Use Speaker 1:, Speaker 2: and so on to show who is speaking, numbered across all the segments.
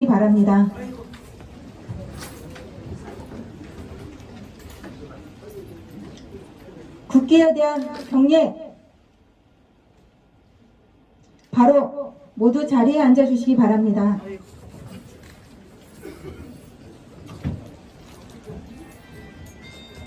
Speaker 1: 바랍니다. 국기에 대한 경례. 바로 모두 자리에 앉아주시기 바랍니다.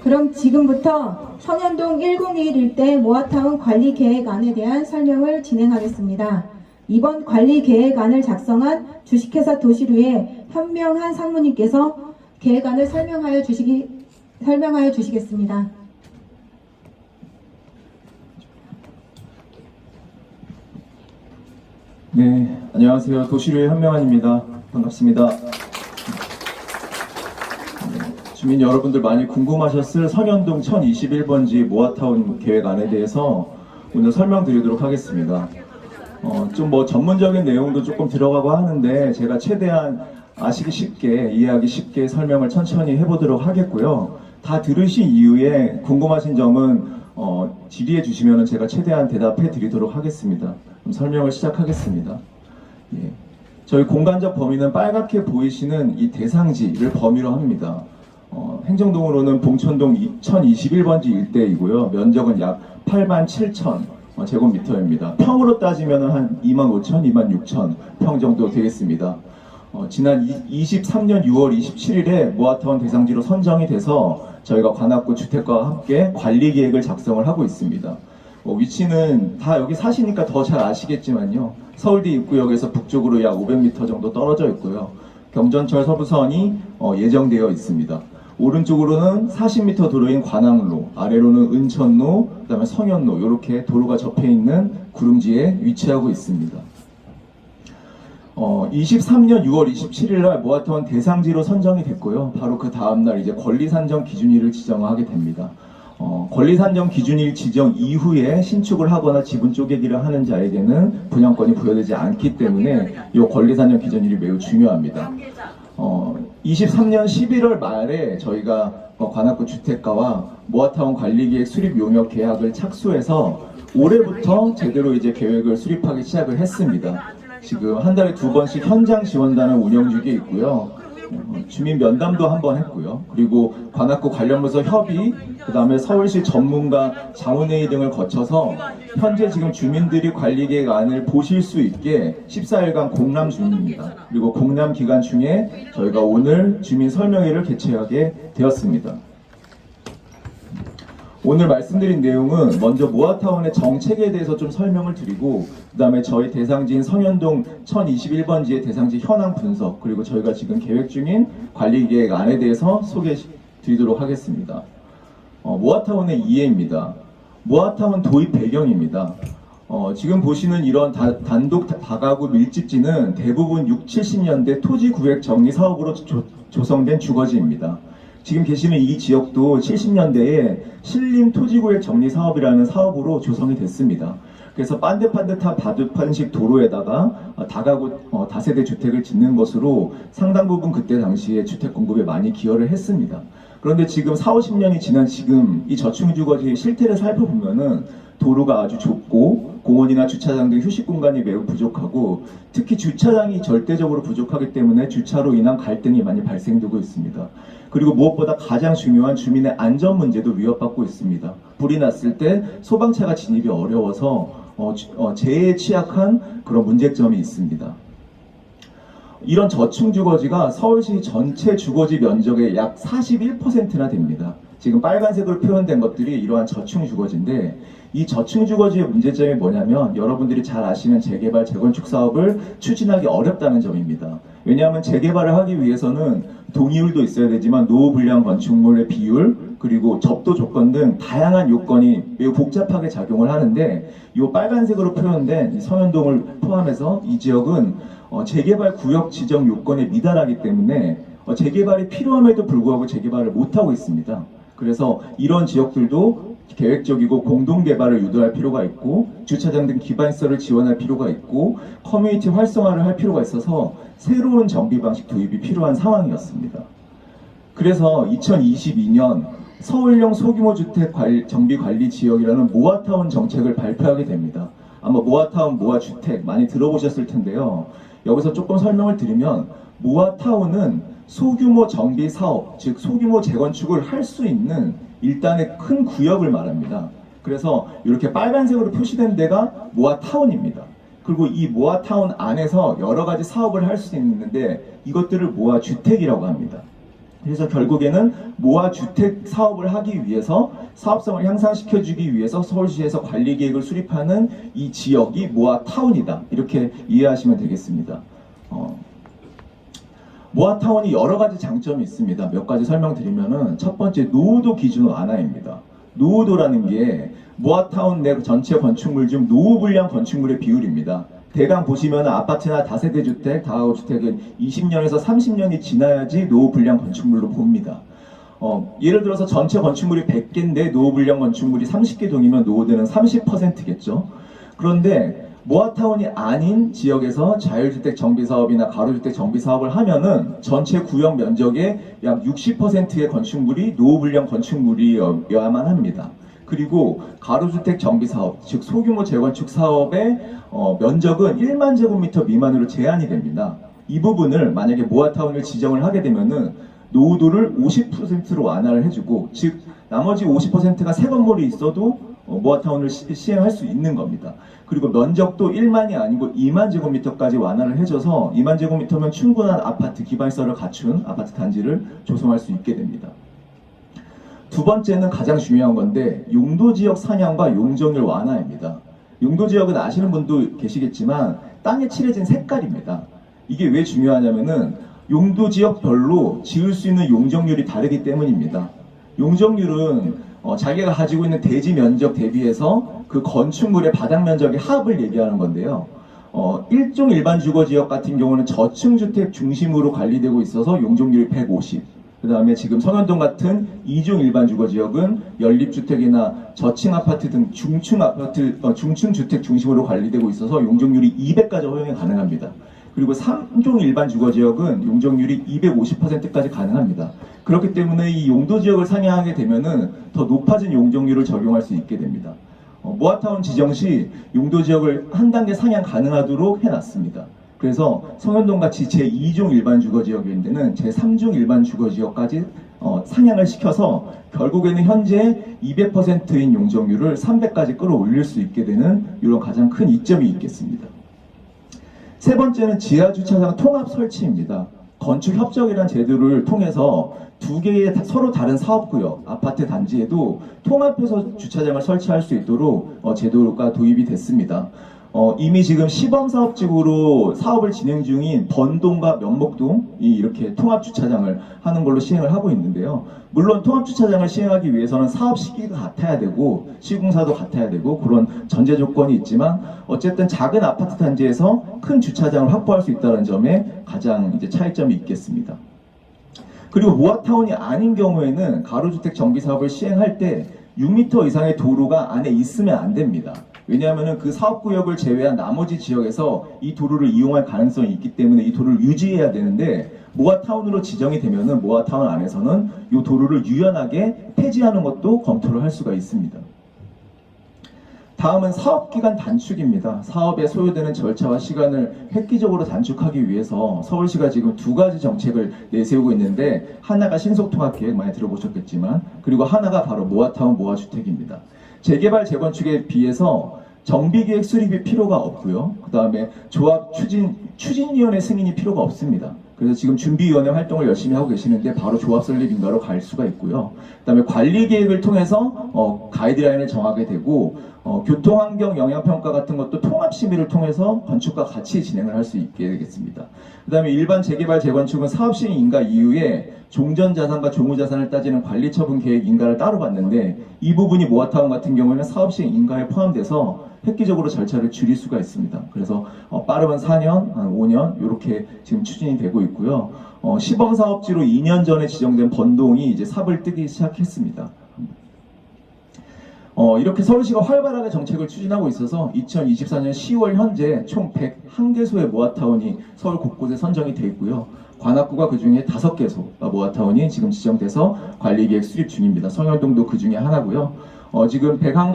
Speaker 1: 그럼 지금부터 성현동 101 일대 모아타운 관리계획안에 대한 설명을 진행하겠습니다. 이번 관리계획안을 작성한 주식회사 도시류의 현명한 상무님께서 계획안을 설명하여 주시겠습니다.
Speaker 2: 네, 안녕하세요. 도시류의 현명한입니다. 반갑습니다. 주민 여러분들 많이 궁금하셨을 성현동 1021번지 모아타운 계획안에 대해서 오늘 설명드리도록 하겠습니다. 좀 전문적인 내용도 조금 들어가고 하는데 제가 최대한 아시기 쉽게, 이해하기 쉽게 설명을 천천히 해보도록 하겠고요. 다 들으신 이후에 궁금하신 점은 질의해 주시면 제가 최대한 대답해 드리도록 하겠습니다. 그럼 설명을 시작하겠습니다. 예. 저희 공간적 범위는 빨갛게 보이시는 이 대상지를 범위로 합니다. 행정동으로는 봉천동 1021번지 일대이고요. 면적은 약 87,000 제곱미터입니다. 평으로 따지면 한 25,000, 26,000 평 정도 되겠습니다. 지난 23년 6월 27일에 모아타운 대상지로 선정이 돼서 저희가 관악구 주택과와 함께 관리계획을 작성을 하고 있습니다. 위치는 다 여기 사시니까 더 잘 아시겠지만요. 서울대 입구역에서 북쪽으로 약 500m 정도 떨어져 있고요. 경전철 서부선이 예정되어 있습니다. 오른쪽으로는 40m 도로인 관악로, 아래로는 은천로, 그 다음에 성현로 이렇게 도로가 접해 있는 구릉지에 위치하고 있습니다. 23년 6월 27일 날 모아타운 대상지로 선정이 됐고요. 바로 그 다음날 이제 권리산정 기준일을 지정하게 됩니다. 권리산정 기준일 지정 이후에 신축을 하거나 지분 쪼개기를 하는 자에게는 분양권이 부여되지 않기 때문에 이 권리산정 기준일이 매우 중요합니다. 23년 11월 말에 저희가 관악구 주택가와 모아타운 관리계획 수립 용역 계약을 착수해서 올해부터 제대로 이제 계획을 수립하기 시작을 했습니다. 지금 한 달에 2번씩 현장 지원단을 운영 중에 있고요. 주민 면담도 한번 했고요. 그리고 관악구 관련 부서 협의, 그 다음에 서울시 전문가 자문회의 등을 거쳐서 현재 지금 주민들이 관리계획안을 보실 수 있게 14일간 공람 중입니다. 그리고 공람 기간 중에 저희가 오늘 주민 설명회를 개최하게 되었습니다. 오늘 말씀드린 내용은 먼저 모아타운의 정책에 대해서 좀 설명을 드리고, 그 다음에 저희 대상지인 성현동 1021번지의 대상지 현황 분석, 그리고 저희가 지금 계획 중인 관리계획안에 대해서 소개해 드리도록 하겠습니다. 모아타운의 이해입니다. 모아타운 도입 배경입니다. 지금 보시는 이런 단독 다가구 밀집지는 대부분 60, 70년대 토지구획 정리 사업으로 조성된 주거지입니다. 지금 계시는 이 지역도 70년대에 신림 토지구획 정리 사업이라는 사업으로 조성이 됐습니다. 그래서 반듯반듯한 바둑판식 도로에다가 다가구 다세대 주택을 짓는 것으로 상당 부분 그때 당시에 주택 공급에 많이 기여를 했습니다. 그런데 지금 4, 50년이 지난 지금 이 저층주거지의 실태를 살펴보면은 도로가 아주 좁고 공원이나 주차장 등 휴식 공간이 매우 부족하고, 특히 주차장이 절대적으로 부족하기 때문에 주차로 인한 갈등이 많이 발생되고 있습니다. 그리고 무엇보다 가장 중요한 주민의 안전 문제도 위협받고 있습니다. 불이 났을 때 소방차가 진입이 어려워서 재해에 취약한 그런 문제점이 있습니다. 이런 저층 주거지가 서울시 전체 주거지 면적의 약 41%나 됩니다. 지금 빨간색으로 표현된 것들이 이러한 저층 주거지인데, 이 저층 주거지의 문제점이 뭐냐면 여러분들이 잘 아시는 재개발, 재건축 사업을 추진하기 어렵다는 점입니다. 왜냐하면 재개발을 하기 위해서는 동의율도 있어야 되지만 노후 불량 건축물의 비율, 그리고 접도 조건 등 다양한 요건이 매우 복잡하게 작용을 하는데, 이 빨간색으로 표현된 성현동을 포함해서 이 지역은 재개발 구역 지정 요건에 미달하기 때문에 재개발이 필요함에도 불구하고 재개발을 못하고 있습니다. 그래서 이런 지역들도 계획적이고 공동개발을 유도할 필요가 있고, 주차장 등 기반시설을 지원할 필요가 있고, 커뮤니티 활성화를 할 필요가 있어서 새로운 정비 방식 도입이 필요한 상황이었습니다. 그래서 2022년 서울형 소규모 주택 정비 관리 지역이라는 모아타운 정책을 발표하게 됩니다. 아마 모아타운, 모아주택 많이 들어보셨을 텐데요. 여기서 조금 설명을 드리면 모아타운은 소규모 정비 사업, 즉 소규모 재건축을 할 수 있는 일단의 큰 구역을 말합니다. 그래서 이렇게 빨간색으로 표시된 데가 모아타운입니다. 그리고 이 모아타운 안에서 여러 가지 사업을 할 수 있는데 이것들을 모아주택이라고 합니다. 그래서 결국에는 모아주택 사업을 하기 위해서 사업성을 향상시켜주기 위해서 서울시에서 관리계획을 수립하는 이 지역이 모아타운이다. 이렇게 이해하시면 되겠습니다. 모아타운이 여러 가지 장점이 있습니다. 몇 가지 설명드리면은 첫 번째 노후도 기준 완화입니다. 노후도라는 게 모아타운 내 전체 건축물 중 노후 불량 건축물의 비율입니다. 대강 보시면 아파트나 다세대 주택, 다가구 주택은 20년에서 30년이 지나야지 노후 불량 건축물로 봅니다. 예를 들어서 전체 건축물이 100개인데 노후 불량 건축물이 30개 동이면 노후되는 30%겠죠. 그런데 모아타운이 아닌 지역에서 자율주택 정비사업이나 가로주택 정비사업을 하면은 전체 구역 면적의 약 60%의 건축물이 노후불량 건축물이어야만 합니다. 그리고 가로주택 정비사업, 즉 소규모 재건축 사업의 면적은 1만 제곱미터 미만으로 제한이 됩니다. 이 부분을 만약에 모아타운을 지정을 하게 되면은 노후도를 50%로 완화를 해주고, 즉 나머지 50%가 새 건물이 있어도 모아타운을 시행할 수 있는 겁니다. 그리고 면적도 1만이 아니고 2만 제곱미터까지 완화를 해줘서 2만 제곱미터면 충분한 아파트 기반시설을 갖춘 아파트 단지를 조성할 수 있게 됩니다. 두 번째는 가장 중요한 건데 용도지역 상향과 용적률 완화입니다. 용도지역은 아시는 분도 계시겠지만 땅에 칠해진 색깔입니다. 이게 왜 중요하냐면은 용도지역별로 지을 수 있는 용적률이 다르기 때문입니다. 용적률은 자기가 가지고 있는 대지 면적 대비해서 그 건축물의 바닥 면적의 합을 얘기하는 건데요. 일종 일반 주거지역 같은 경우는 저층주택 중심으로 관리되고 있어서 용적률이 150. 그 다음에 지금 성현동 같은 이종 일반 주거지역은 연립주택이나 저층 아파트 등 중층 아파트, 중층 주택 중심으로 관리되고 있어서 용적률이 200까지 허용이 가능합니다. 그리고 3종 일반 주거지역은 용적률이 250%까지 가능합니다. 그렇기 때문에 이 용도지역을 상향하게 되면은 더 높아진 용적률을 적용할 수 있게 됩니다. 모아타운 지정 시 용도지역을 한 단계 상향 가능하도록 해놨습니다. 그래서 성현동 같이 제2종 일반 주거지역인 데는 제3종 일반 주거지역까지 상향을 시켜서 결국에는 현재 200%인 용적률을 300까지 끌어올릴 수 있게 되는 이런 가장 큰 이점이 있겠습니다. 세 번째는 지하주차장 통합 설치입니다. 건축협정이라는 제도를 통해서 두 개의 서로 다른 사업구역, 아파트 단지에도 통합해서 주차장을 설치할 수 있도록 제도가 도입이 됐습니다. 이미 지금 시범사업직으로 사업을 진행 중인 번동과 면목동이 이렇게 통합주차장을 하는 걸로 시행을 하고 있는데요. 물론 통합주차장을 시행하기 위해서는 사업 시기가 같아야 되고 시공사도 같아야 되고 그런 전제 조건이 있지만 어쨌든 작은 아파트 단지에서 큰 주차장을 확보할 수 있다는 점에 가장 이제 차이점이 있겠습니다. 그리고 모아타운이 아닌 경우에는 가로주택 정비사업을 시행할 때 6m 이상의 도로가 안에 있으면 안 됩니다. 왜냐하면 그 사업구역을 제외한 나머지 지역에서 이 도로를 이용할 가능성이 있기 때문에 이 도로를 유지해야 되는데 모아타운으로 지정이 되면은 모아타운 안에서는 이 도로를 유연하게 폐지하는 것도 검토를 할 수가 있습니다. 다음은 사업기간 단축입니다. 사업에 소요되는 절차와 시간을 획기적으로 단축하기 위해서 서울시가 지금 두 가지 정책을 내세우고 있는데 하나가 신속통합계획 많이 들어보셨겠지만 그리고 하나가 바로 모아타운 모아주택입니다. 재개발 재건축에 비해서 정비계획 수립이 필요가 없고요. 그 다음에 조합 추진위원회 승인이 필요가 없습니다. 그래서 지금 준비위원회 활동을 열심히 하고 계시는데 바로 조합 설립 인가로 갈 수가 있고요. 그 다음에 관리계획을 통해서 가이드라인을 정하게 되고 교통환경 영향평가 같은 것도 통합심의를 통해서 건축과 같이 진행을 할 수 있게 되겠습니다. 그 다음에 일반 재개발 재건축은 사업시행 인가 이후에 종전자산과 종후자산을 따지는 관리처분계획 인가를 따로 받는데 이 부분이 모아타운 같은 경우에는 사업시행 인가에 포함돼서 획기적으로 절차를 줄일 수가 있습니다. 그래서 빠르면 4년, 한 5년 이렇게 지금 추진이 되고 있고요. 시범사업지로 2년 전에 지정된 번동이 이제 삽을 뜨기 시작했습니다. 이렇게 서울시가 활발하게 정책을 추진하고 있어서 2024년 10월 현재 총 101개소의 모아타운이 서울 곳곳에 선정이 되어 있고요. 관악구가 그 중에 5개소 모아타운이 지금 지정돼서 관리계획 수립 중입니다. 성현동도 그 중에 하나고요. 지금 101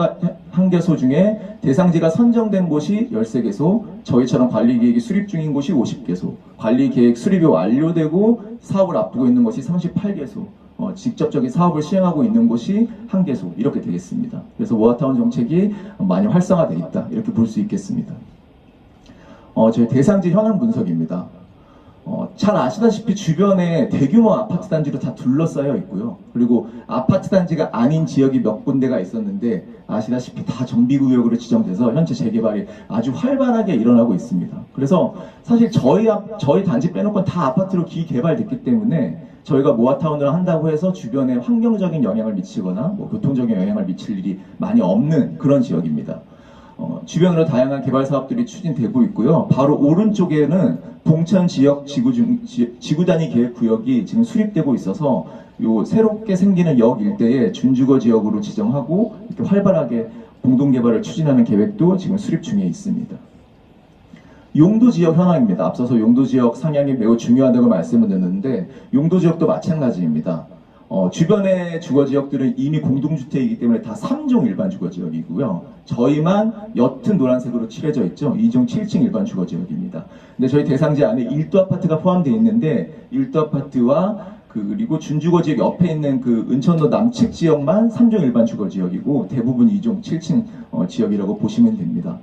Speaker 2: 1개소 중에 대상지가 선정된 곳이 13개소, 저희처럼 관리계획이 수립 중인 곳이 50개소, 관리계획 수립이 완료되고 사업을 앞두고 있는 곳이 38개소, 직접적인 사업을 시행하고 있는 곳이 1개소, 이렇게 되겠습니다. 그래서 모아타운 정책이 많이 활성화되어 있다, 이렇게 볼 수 있겠습니다. 저희 대상지 현황 분석입니다. 잘 아시다시피 주변에 대규모 아파트 단지로 다 둘러싸여 있고요. 그리고 아파트 단지가 아닌 지역이 몇 군데가 있었는데 아시다시피 다 정비구역으로 지정돼서 현재 재개발이 아주 활발하게 일어나고 있습니다. 그래서 사실 저희 단지 빼놓고 다 아파트로 기개발됐기 때문에 저희가 모아타운을 한다고 해서 주변에 환경적인 영향을 미치거나 뭐 교통적인 영향을 미칠 일이 많이 없는 그런 지역입니다. 주변으로 다양한 개발 사업들이 추진되고 있고요. 바로 오른쪽에는 봉천 지역 지구 단위 계획 구역이 지금 수립되고 있어서 요 새롭게 생기는 역 일대에 준주거 지역으로 지정하고 이렇게 활발하게 공동 개발을 추진하는 계획도 지금 수립 중에 있습니다. 용도 지역 현황입니다. 앞서서 용도 지역 상향이 매우 중요하다고 말씀을 드렸는데 용도 지역도 마찬가지입니다. 주변의 주거지역들은 이미 공동주택이기 때문에 다 3종 일반 주거지역이고요. 저희만 옅은 노란색으로 칠해져 있죠. 2종 7층 일반 주거지역입니다. 근데 저희 대상지 안에 1도 아파트가 포함되어 있는데 1도 아파트와 그리고 준주거지역 옆에 있는 그 은천로 남측 지역만 3종 일반 주거지역이고 대부분 2종 7층 지역이라고 보시면 됩니다.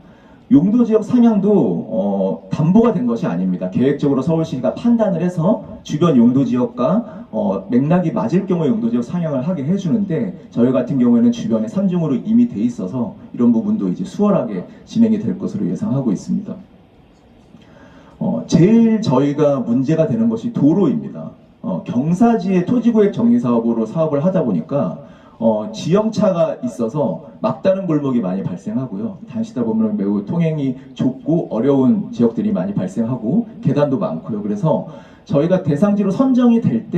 Speaker 2: 용도 지역 상향도 담보가 된 것이 아닙니다. 계획적으로 서울시가 판단을 해서 주변 용도 지역과 맥락이 맞을 경우에 용도 지역 상향을 하게 해주는데 저희 같은 경우에는 주변에 3종으로 이미 돼 있어서 이런 부분도 이제 수월하게 진행이 될 것으로 예상하고 있습니다. 제일 저희가 문제가 되는 것이 도로입니다. 경사지의 토지구획 정리사업으로 사업을 하다 보니까 지형차가 있어서 막다른 골목이 많이 발생하고요. 다니시다 보면 매우 통행이 좁고 어려운 지역들이 많이 발생하고 계단도 많고요. 그래서 저희가 대상지로 선정이 될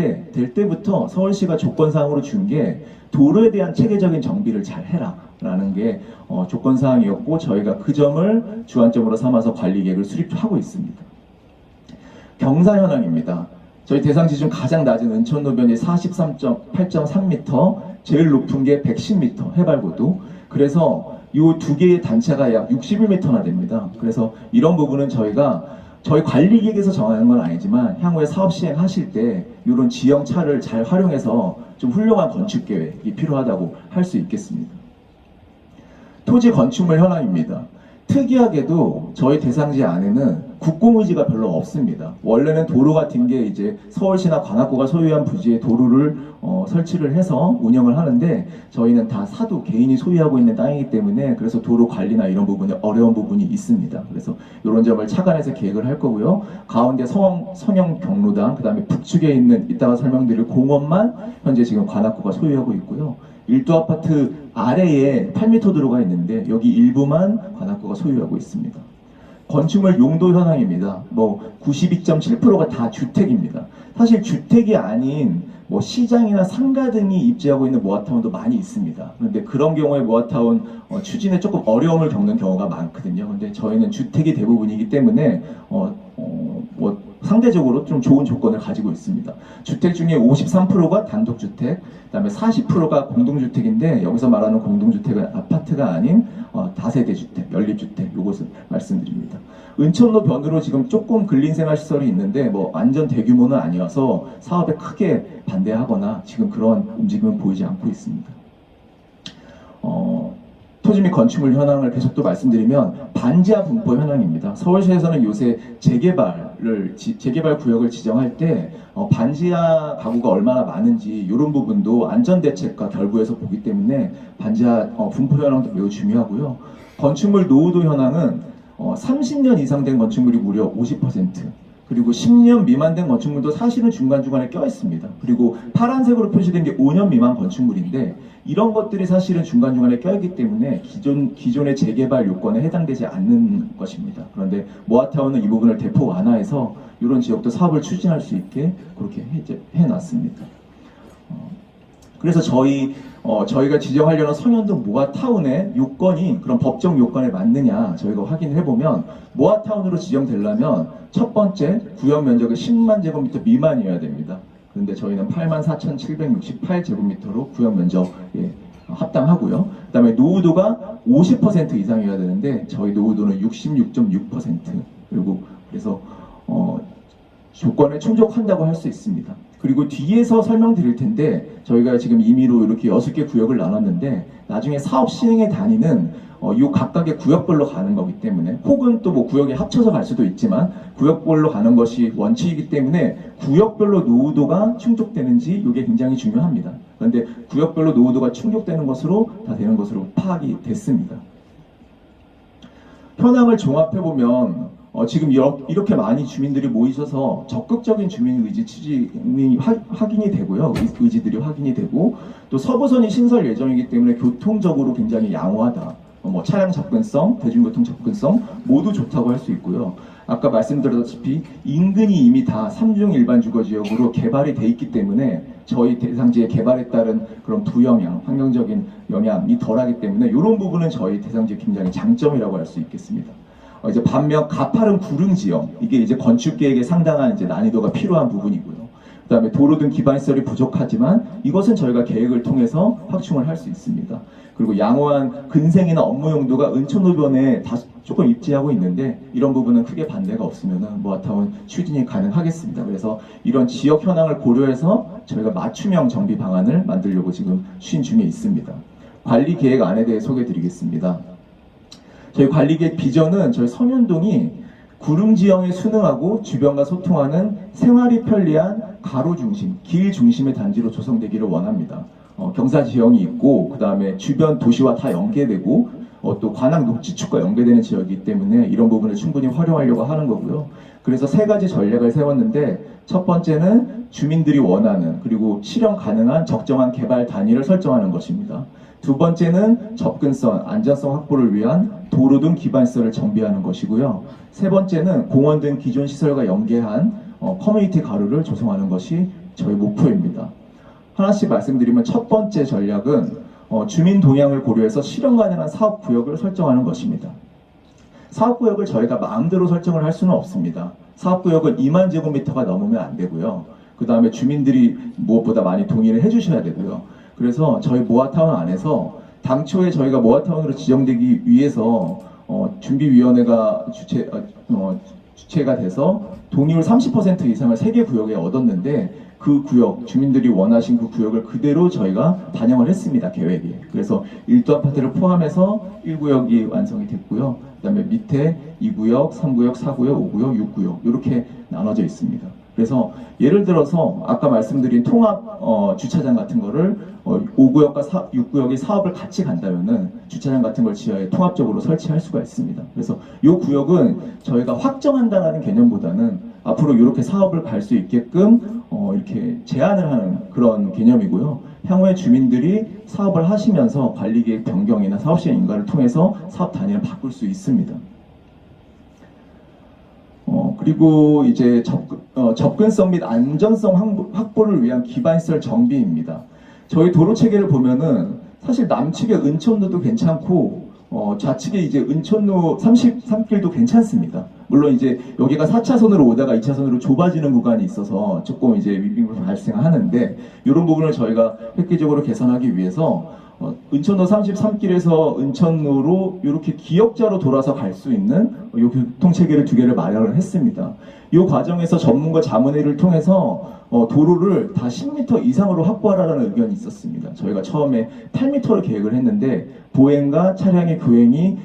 Speaker 2: 때부터 서울시가 조건사항으로 준 게 도로에 대한 체계적인 정비를 잘 해라 라는 게 조건사항이었고 저희가 그 점을 주안점으로 삼아서 관리계획을 수립하고 있습니다. 경사 현황입니다. 저희 대상지 중 가장 낮은 은천로변이 43.8.3m, 제일 높은 게 110m 해발고도. 그래서 이 두 개의 단차가 약 61m나 됩니다. 그래서 이런 부분은 저희 관리계획에서 정하는 건 아니지만 향후에 사업 시행하실 때 이런 지형차를 잘 활용해서 좀 훌륭한 건축 계획이 필요하다고 할 수 있겠습니다. 토지 건축물 현황입니다. 특이하게도 저희 대상지 안에는 국공의지가 별로 없습니다. 원래는 도로 같은 게 이제 서울시나 관악구가 소유한 부지에 도로를 설치를 해서 운영을 하는데 저희는 다 사도 개인이 소유하고 있는 땅이기 때문에 그래서 도로 관리나 이런 부분에 어려운 부분이 있습니다. 그래서 이런 점을 착안해서 계획을 할 거고요. 가운데 성형 경로당, 그 다음에 북측에 있는 이따가 설명드릴 공원만 현재 지금 관악구가 소유하고 있고요. 1도 아파트 아래에 8m 도로가 있는데 여기 일부만 관악구가 소유하고 있습니다. 건축물 용도 현황입니다. 92.7%가 다 주택입니다. 사실 주택이 아닌 시장이나 상가 등이 입지하고 있는 모아타운도 많이 있습니다. 그런데 그런 경우에 모아타운 추진에 조금 어려움을 겪는 경우가 많거든요. 근데 저희는 주택이 대부분이기 때문에 상대적으로 좀 좋은 조건을 가지고 있습니다. 주택 중에 53%가 단독주택, 그다음에 40%가 공동주택인데 여기서 말하는 공동주택은 아파트가 아닌 다세대 주택, 연립주택 요것을 말씀드립니다. 은천로 변으로 지금 조금 근린생활시설이 있는데 완전 대규모는 아니어서 사업에 크게 반대하거나 지금 그런 움직임은 보이지 않고 있습니다. 토지 및 건축물 현황을 계속 또 말씀드리면 반지하 분포 현황입니다. 서울시에서는 요새 재개발 구역을 지정할 때 반지하 가구가 얼마나 많은지 이런 부분도 안전대책과 결부해서 보기 때문에 반지하 분포 현황도 매우 중요하고요. 건축물 노후도 현황은 30년 이상 된 건축물이 무려 50%, 그리고 10년 미만 된 건축물도 사실은 중간중간에 껴있습니다. 그리고 파란색으로 표시된 게 5년 미만 건축물인데 이런 것들이 사실은 중간중간에 껴있기 때문에 기존의 재개발 요건에 해당되지 않는 것입니다. 그런데 모아타운은 이 부분을 대폭 완화해서 이런 지역도 사업을 추진할 수 있게 그렇게 해놨습니다. 그래서 저희가 지정하려는 성현동 모아타운의 요건이 그런 법정 요건에 맞느냐 저희가 확인을 해보면 모아타운으로 지정되려면 첫 번째 구역 면적이 10만 제곱미터 미만이어야 됩니다. 그런데 저희는 84,768제곱미터로 구역 면적에 합당하고요. 그다음에 노후도가 50% 이상이어야 되는데 저희 노후도는 66.6%. 그리고 그래서 조건에 충족한다고 할 수 있습니다. 그리고 뒤에서 설명드릴 텐데 저희가 지금 임의로 이렇게 6개 구역을 나눴는데 나중에 사업 시행의 단위는 이 각각의 구역별로 가는 거기 때문에 혹은 또 뭐 구역에 합쳐서 갈 수도 있지만 구역별로 가는 것이 원칙이기 때문에 구역별로 노후도가 충족되는지 이게 굉장히 중요합니다. 그런데 구역별로 노후도가 충족되는 것으로 다 되는 것으로 파악이 됐습니다. 현황을 종합해보면 지금 이렇게 많이 주민들이 모이셔서 적극적인 주민의지 추진이 확인이 되고요. 의지들이 확인이 되고 또 서부선이 신설 예정이기 때문에 교통적으로 굉장히 양호하다. 뭐 차량 접근성, 대중교통 접근성 모두 좋다고 할 수 있고요. 아까 말씀드렸다시피 인근이 이미 다 3중 일반 주거지역으로 개발이 돼 있기 때문에 저희 대상지의 개발에 따른 그런 부영향, 환경적인 영향이 덜하기 때문에 이런 부분은 저희 대상지의 굉장히 장점이라고 할 수 있겠습니다. 이제 반면 가파른 구릉 지역, 이게 이제 건축 계획에 상당한 이제 난이도가 필요한 부분이고요. 그다음에 도로 등 기반 시설이 부족하지만 이것은 저희가 계획을 통해서 확충을 할 수 있습니다. 그리고 양호한 근생이나 업무 용도가 은촌노변에 다 조금 입지하고 있는데 이런 부분은 크게 반대가 없으면 모아타운 추진이 가능하겠습니다. 그래서 이런 지역 현황을 고려해서 저희가 맞춤형 정비 방안을 만들려고 지금 추진 중에 있습니다. 관리 계획 안에 대해 소개드리겠습니다. 저희 관리계획 비전은 저희 성현동이 구릉지형에 순응하고 주변과 소통하는 생활이 편리한 가로 중심, 길 중심의 단지로 조성되기를 원합니다. 경사지형이 있고 그 다음에 주변 도시와 다 연계되고 또 관악 녹지축과 연계되는 지역이기 때문에 이런 부분을 충분히 활용하려고 하는 거고요. 그래서 3가지 전략을 세웠는데 첫 번째는 주민들이 원하는 그리고 실현 가능한 적정한 개발 단위를 설정하는 것입니다. 두 번째는 접근성, 안전성 확보를 위한 도로 등 기반시설을 정비하는 것이고요. 세 번째는 공원 등 기존 시설과 연계한 커뮤니티 가로를 조성하는 것이 저희 목표입니다. 하나씩 말씀드리면 첫 번째 전략은 주민 동향을 고려해서 실현 가능한 사업구역을 설정하는 것입니다. 사업구역을 저희가 마음대로 설정을 할 수는 없습니다. 사업구역은 2만 제곱미터가 넘으면 안 되고요. 그 다음에 주민들이 무엇보다 많이 동의를 해주셔야 되고요. 그래서 저희 모아타운 안에서 당초에 저희가 모아타운으로 지정되기 위해서 준비위원회가 주체가 돼서 동의율 30% 이상을 3개 구역에 얻었는데 그 구역, 주민들이 원하신 그 구역을 그대로 저희가 반영을 했습니다, 계획에. 그래서 1도 아파트를 포함해서 1구역이 완성이 됐고요. 그 다음에 밑에 2구역, 3구역, 4구역, 5구역, 6구역 이렇게 나눠져 있습니다. 그래서 예를 들어서 아까 말씀드린 통합 주차장 같은 거를 5구역과 6구역이 사업을 같이 간다면은 주차장 같은 걸 지하에 통합적으로 설치할 수가 있습니다. 그래서 이 구역은 저희가 확정한다는 개념보다는 앞으로 이렇게 사업을 갈 수 있게끔 이렇게 제한을 하는 그런 개념이고요. 향후에 주민들이 사업을 하시면서 관리계획 변경이나 사업시행 인가를 통해서 사업 단위를 바꿀 수 있습니다. 그리고 이제 접근성 및 안전성 확보를 위한 기반시설 정비입니다. 저희 도로 체계를 보면은 사실 남측의 은촌로도 괜찮고 좌측에 이제 은촌로 33길도 괜찮습니다. 물론 이제 여기가 4차선으로 오다가 2차선으로 좁아지는 구간이 있어서 조금 이제 윈빙이 발생하는데 이런 부분을 저희가 획기적으로 개선하기 위해서 은천로 33길에서 은천로로 이렇게 기역자로 돌아서 갈 수 있는 이 교통체계를 2개를 마련을 했습니다. 이 과정에서 전문가 자문회를 통해서 도로를 다 10m 이상으로 확보하라는 의견이 있었습니다. 저희가 처음에 8m로 계획을 했는데 보행과 차량의 교행이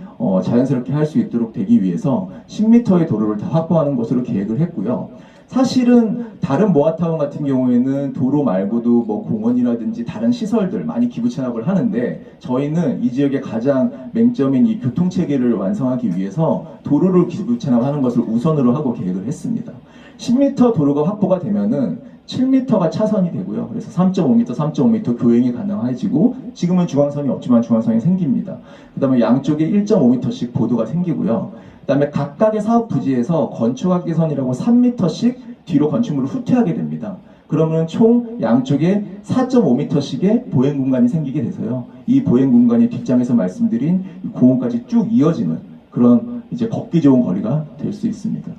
Speaker 2: 자연스럽게 할 수 있도록 되기 위해서 10m의 도로를 다 확보하는 것으로 계획을 했고요. 사실은 다른 모아타운 같은 경우에는 도로 말고도 뭐 공원이라든지 다른 시설들 많이 기부 체납을 하는데 저희는 이 지역의 가장 맹점인 이 교통체계를 완성하기 위해서 도로를 기부 체납하는 것을 우선으로 하고 계획을 했습니다. 10m 도로가 확보가 되면은 7m가 차선이 되고요. 그래서 3.5m 교행이 가능해지고 지금은 중앙선이 없지만 중앙선이 생깁니다. 그 다음에 양쪽에 1.5m씩 보도가 생기고요. 그 다음에 각각의 사업 부지에서 건축학개선이라고 3m씩 뒤로 건축물을 후퇴하게 됩니다. 그러면 총 양쪽에 4.5m씩의 보행 공간이 생기게 돼서요. 이 보행 공간이 뒷장에서 말씀드린 공원까지 쭉 이어지는 그런 이제 걷기 좋은 거리가 될 수 있습니다.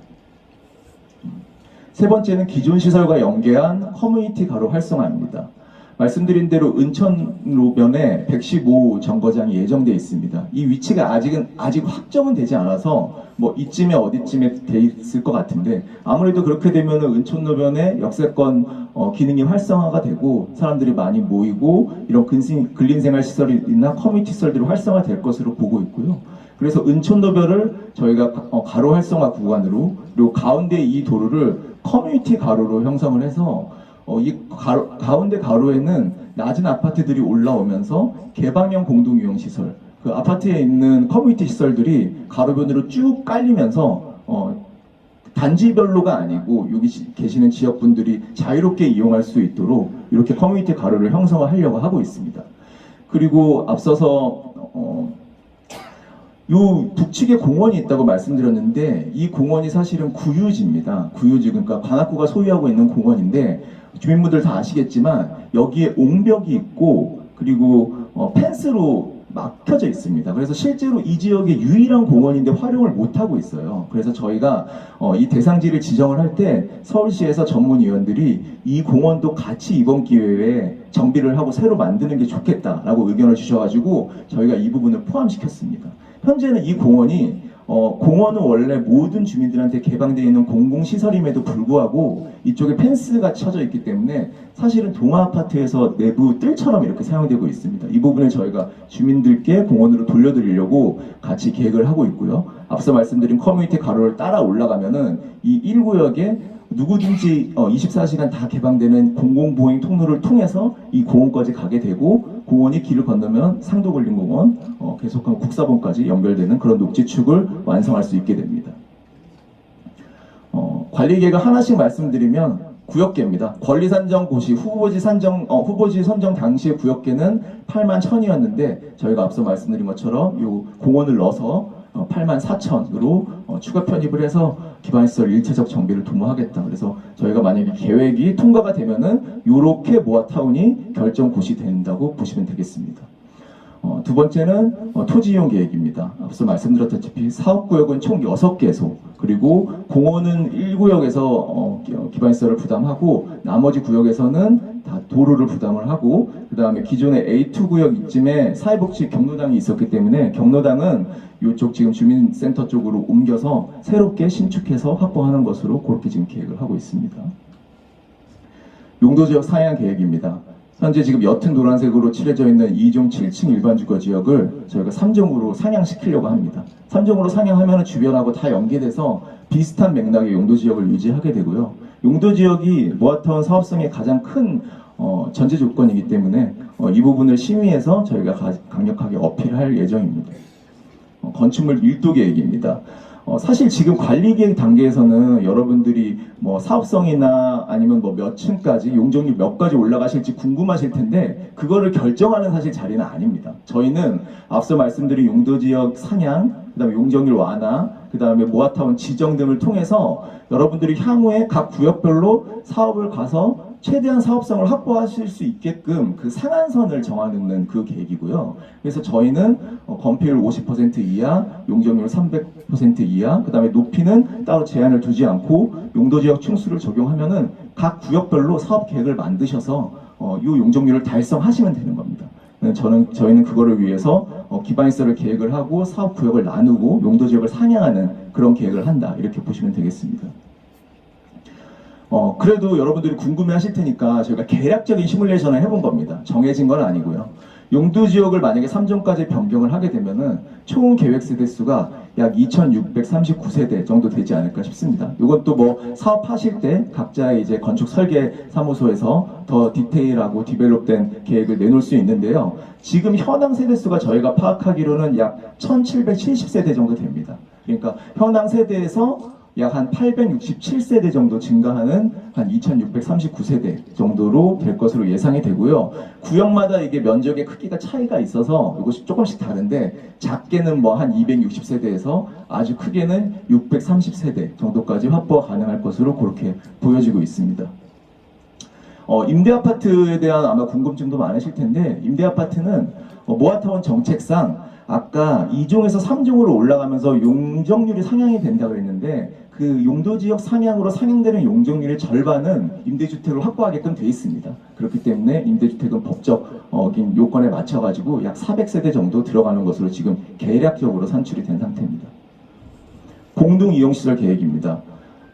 Speaker 2: 세 번째는 기존 시설과 연계한 커뮤니티 가로 활성화입니다. 말씀드린 대로 은천로변에 115 정거장이 예정돼 있습니다. 이 위치가 아직 확정은 되지 않아서 뭐 이쯤에 어디쯤에 돼 있을 것 같은데, 아무래도 그렇게 되면은 은천로변에 역세권 기능이 활성화가 되고 사람들이 많이 모이고 이런 근린생활 시설이나 커뮤니티 시설들이 활성화될 것으로 보고 있고요. 그래서 은천로변을 저희가 가로 활성화 구간으로, 그리고 가운데 이 도로를 커뮤니티 가로로 형성을 해서 가운데 가로에는 낮은 아파트들이 올라오면서 개방형 공동이용시설, 그 아파트에 있는 커뮤니티 시설들이 가로변으로 쭉 깔리면서 단지별로가 아니고 여기 계시는 지역분들이 자유롭게 이용할 수 있도록 이렇게 커뮤니티 가로를 형성하려고 하고 있습니다. 그리고 앞서서 요 북측에 공원이 있다고 말씀드렸는데, 이 공원이 사실은 구유지입니다. 구유지, 그러니까 관악구가 소유하고 있는 공원인데, 주민분들 다 아시겠지만 여기에 옹벽이 있고 그리고 펜스로 막혀져 있습니다. 그래서 실제로 이 지역의 유일한 공원인데 활용을 못하고 있어요. 그래서 저희가 이 대상지를 지정을 할 때 서울시에서 전문위원들이 이 공원도 같이 이번 기회에 정비를 하고 새로 만드는 게 좋겠다라고 의견을 주셔가지고 저희가 이 부분을 포함시켰습니다. 현재는 이 공원은 원래 모든 주민들한테 개방되어 있는 공공시설임에도 불구하고 이쪽에 펜스가 쳐져 있기 때문에 사실은 동아아파트에서 내부 뜰처럼 이렇게 사용되고 있습니다. 이 부분을 저희가 주민들께 공원으로 돌려드리려고 같이 계획을 하고 있고요. 앞서 말씀드린 커뮤니티 가로를 따라 올라가면은 이 1구역에 누구든지 24시간 다 개방되는 공공보행 통로를 통해서 이 공원까지 가게 되고, 공원이 길을 건너면 상도근린공원, 계속한 국사본까지 연결되는 그런 녹지축을 완성할 수 있게 됩니다. 관리계획을 하나씩 말씀드리면 구역계입니다. 권리산정 고시, 후보지 선정 당시의 구역계는 8만 1,000이었는데 저희가 앞서 말씀드린 것처럼 이 공원을 넣어서 8만 4천으로 추가 편입을 해서 기반시설 일체적 정비를 도모하겠다. 그래서 저희가 만약에 계획이 통과가 되면은 이렇게 모아타운이 결정고시 된다고 보시면 되겠습니다. 두 번째는 토지 이용 계획입니다. 앞서 말씀드렸다시피 사업구역은 총 6개소, 그리고 공원은 1구역에서 기반시설을 부담하고 나머지 구역에서는 다 도로를 부담을 하고, 그 다음에 기존의 A2 구역 이쯤에 사회복지 경로당이 있었기 때문에 경로당은 이쪽 지금 주민센터 쪽으로 옮겨서 새롭게 신축해서 확보하는 것으로 그렇게 지금 계획을 하고 있습니다. 용도지역 상향 계획입니다. 현재 지금 옅은 노란색으로 칠해져 있는 2종 7층 일반 주거 지역을 저희가 3종으로 상향시키려고 합니다. 3종으로 상향하면 주변하고 다 연계돼서 비슷한 맥락의 용도지역을 유지하게 되고요. 용도지역이 모아타운 사업성의 가장 큰 전제 조건이기 때문에 이 부분을 심의해서 저희가 강력하게 어필할 예정입니다. 건축물 밀도 계획입니다. 사실 지금 관리계획 단계에서는 여러분들이 뭐 사업성이나 아니면 뭐 몇 층까지 용적률 몇 가지 올라가실지 궁금하실 텐데, 그거를 결정하는 사실 자리는 아닙니다. 저희는 앞서 말씀드린 용도지역 상향, 그 다음에 용적률 완화, 그 다음에 모아타운 지정 등을 통해서 여러분들이 향후에 각 구역별로 사업을 가서 최대한 사업성을 확보하실 수 있게끔 그 상한선을 정하는 그 계획이고요. 그래서 저희는 건폐율 50% 이하, 용적률 300% 이하, 그 다음에 높이는 따로 제한을 두지 않고 용도지역 층수를 적용하면은 각 구역별로 사업 계획을 만드셔서 이 용적률을 달성하시면 되는 겁니다. 저희는 그거를 위해서 기반시설을 계획을 하고 사업 구역을 나누고 용도지역을 상향하는 그런 계획을 한다, 이렇게 보시면 되겠습니다. 그래도 여러분들이 궁금해 하실 테니까 저희가 계략적인 시뮬레이션을 해본 겁니다. 정해진 건 아니고요. 용도지역을 만약에 3종까지 변경을 하게 되면은 총 계획 세대수가 약 2,639세대 정도 되지 않을까 싶습니다. 이건 또 뭐 사업하실 때 각자의 이제 건축 설계 사무소에서 더 디테일하고 디벨롭된 계획을 내놓을 수 있는데요. 지금 현황 세대수가 저희가 파악하기로는 약 1,770세대 정도 됩니다. 그러니까 현황 세대에서 약 한 867세대 정도 증가하는 한 2,639세대 정도로 될 것으로 예상이 되고요. 구역마다 이게 면적의 크기가 차이가 있어서 이것이 조금씩 다른데, 작게는 뭐 한 260세대에서 아주 크게는 630세대 정도까지 확보가 가능할 것으로 그렇게 보여지고 있습니다. 임대아파트에 대한 아마 궁금증도 많으실 텐데, 임대아파트는 모아타운 정책상 아까 2종에서 3종으로 올라가면서 용적률이 상향이 된다고 그랬는데 그 용도지역 상향으로 상향되는 용적률의 절반은 임대주택을 확보하게끔 돼 있습니다. 그렇기 때문에 임대주택은 법적 요건에 맞춰가지고 약 400세대 정도 들어가는 것으로 지금 계략적으로 산출이 된 상태입니다. 공동이용시설 계획입니다.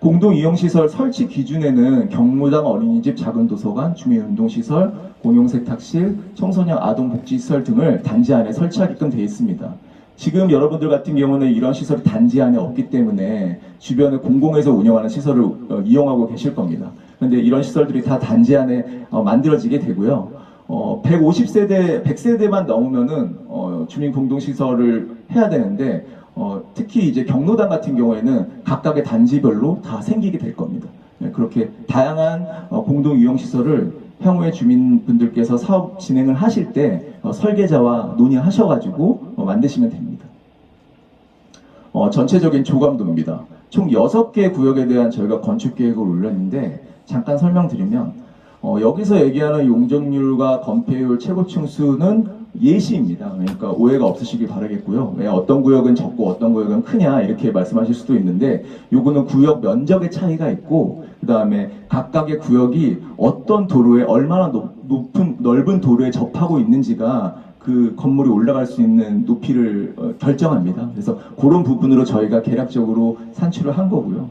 Speaker 2: 공동이용시설 설치 기준에는 경로당 어린이집, 작은 도서관, 주민운동시설, 공용세탁실, 청소년 아동복지시설 등을 단지 안에 설치하게끔 되어 있습니다. 지금 여러분들 같은 경우는 이런 시설이 단지 안에 없기 때문에 주변에 공공에서 운영하는 시설을 이용하고 계실 겁니다. 그런데 이런 시설들이 다 단지 안에 만들어지게 되고요. 150세대, 100세대만 넘으면은 주민공동시설을 해야 되는데 특히 이제 경로당 같은 경우에는 각각의 단지별로 다 생기게 될 겁니다. 그렇게 다양한 공동이용시설을 향후에 주민분들께서 사업 진행을 하실 때 설계자와 논의하셔가지고 만드시면 됩니다. 전체적인 조감도입니다. 총 6개 구역에 대한 저희가 건축계획을 올렸는데 잠깐 설명드리면 여기서 얘기하는 용적률과 건폐율 최고층 수는 예시입니다. 그러니까 오해가 없으시길 바라겠고요. 왜 어떤 구역은 적고 어떤 구역은 크냐 이렇게 말씀하실 수도 있는데 요거는 구역 면적의 차이가 있고 그 다음에 각각의 구역이 어떤 도로에 얼마나 넓은 도로에 접하고 있는지가 그 건물이 올라갈 수 있는 높이를 결정합니다. 그래서 그런 부분으로 저희가 계략적으로 산출을 한 거고요.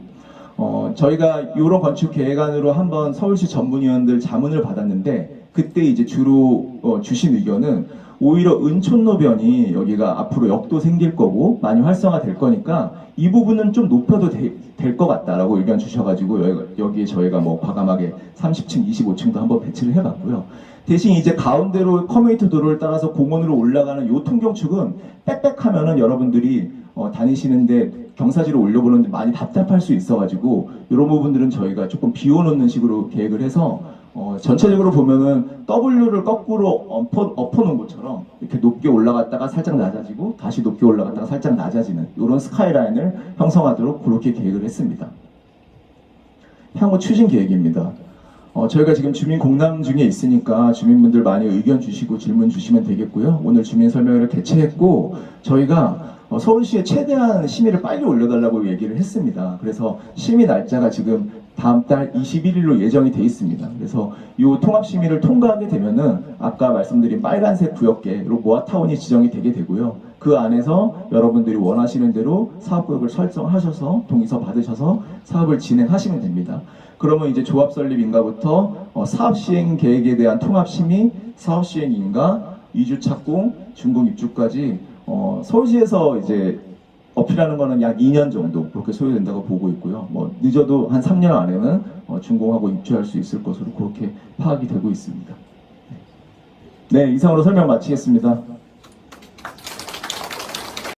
Speaker 2: 저희가 이런 건축 계획안으로 한번 서울시 전문위원들 자문을 받았는데 그때 이제 주로 주신 의견은 오히려 은촌로변이 여기가 앞으로 역도 생길 거고 많이 활성화될 거니까 이 부분은 좀 높여도 될 것 같다라고 의견 주셔가지고 여기에 저희가 뭐 과감하게 30층, 25층도 한번 배치를 해봤고요. 대신 이제 가운데로 커뮤니티 도로를 따라서 공원으로 올라가는 요 통경축은 빽빽하면은 여러분들이 다니시는데 경사지로 올려보는데 많이 답답할 수 있어가지고 이런 부분들은 저희가 조금 비워놓는 식으로 계획을 해서 전체적으로 보면은 W를 거꾸로 엎어놓은 것처럼 이렇게 높게 올라갔다가 살짝 낮아지고 다시 높게 올라갔다가 살짝 낮아지는 이런 스카이라인을 형성하도록 그렇게 계획을 했습니다. 향후 추진 계획입니다. 저희가 지금 주민 공람 중에 있으니까 주민분들 많이 의견 주시고 질문 주시면 되겠고요. 오늘 주민 설명회를 개최했고 저희가 서울시에 최대한 심의를 빨리 올려달라고 얘기를 했습니다. 그래서 심의 날짜가 지금 다음 달 21일로 예정이 돼 있습니다. 그래서 이 통합심의를 통과하게 되면은 아까 말씀드린 빨간색 구역계로 모아타운이 지정이 되게 되고요. 그 안에서 여러분들이 원하시는 대로 사업구역을 설정하셔서 동의서 받으셔서 사업을 진행하시면 됩니다. 그러면 이제 조합 설립 인가부터 사업 시행 계획에 대한 통합심의, 사업 시행 인가, 이주 착공, 준공 입주까지 서울시에서 이제 어필하는 거는 약 2년 정도 그렇게 소요된다고 보고 있고요. 뭐 늦어도 한 3년 안에는 준공하고 입주할 수 있을 것으로 그렇게 파악이 되고 있습니다. 네, 이상으로 설명 마치겠습니다.